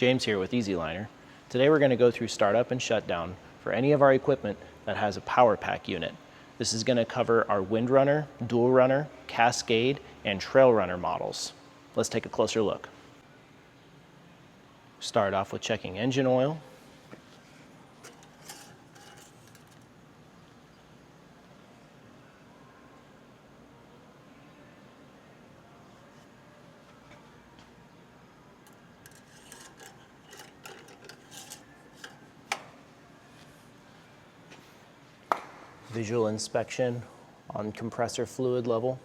James here with EasyLiner. Today we're going to go through startup and shutdown for any of our equipment that has a power pack unit. This is going to cover our Windrunner, Dual Runner, Cascade, and Trail Runner models. Let's take a closer look. Start off with checking engine oil. Visual inspection on compressor fluid level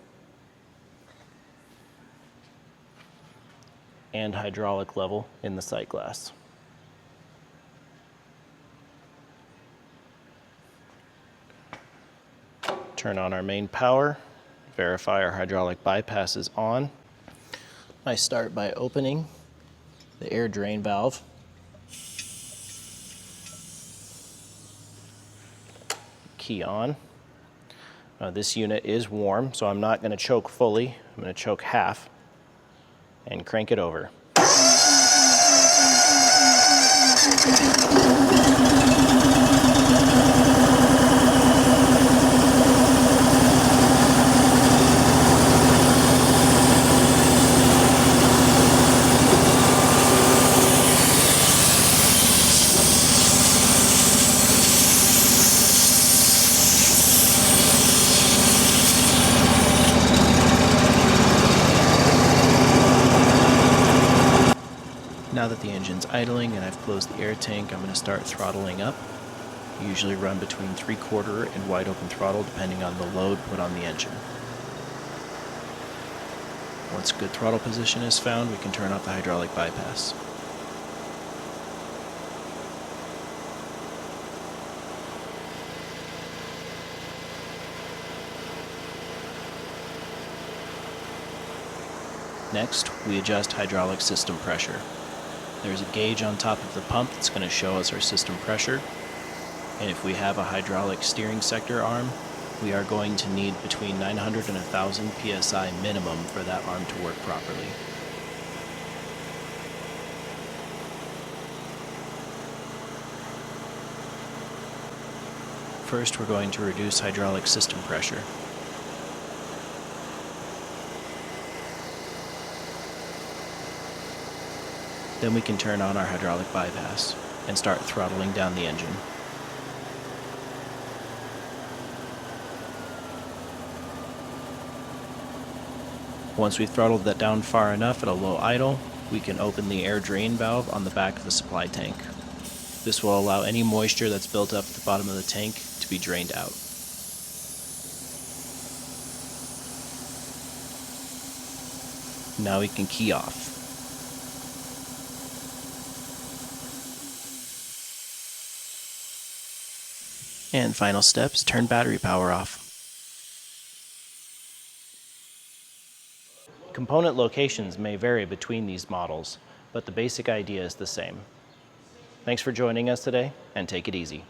and hydraulic level in the sight glass. Turn on our main power, verify our hydraulic bypass is on. I start by opening the air drain valve. Key on. This unit is warm, so I'm not going to choke fully. I'm going to choke half and crank it over. Now that the engine's idling and I've closed the air tank, I'm going to start throttling up. I usually run between 3/4 and wide open throttle depending on the load put on the engine. Once good throttle position is found, we can turn off the hydraulic bypass. Next, we adjust hydraulic system pressure. There's a gauge on top of the pump that's going to show us our system pressure. And if we have a hydraulic steering sector arm, we are going to need between 900 and 1,000 psi minimum for that arm to work properly. First, we're going to reduce hydraulic system pressure. Then we can turn on our hydraulic bypass and start throttling down the engine. Once we've throttled that down far enough at a low idle, we can open the air drain valve on the back of the supply tank. This will allow any moisture that's built up at the bottom of the tank to be drained out. Now we can key off. And final steps, turn battery power off. Component locations may vary between these models, but the basic idea is the same. Thanks for joining us today, and take it easy.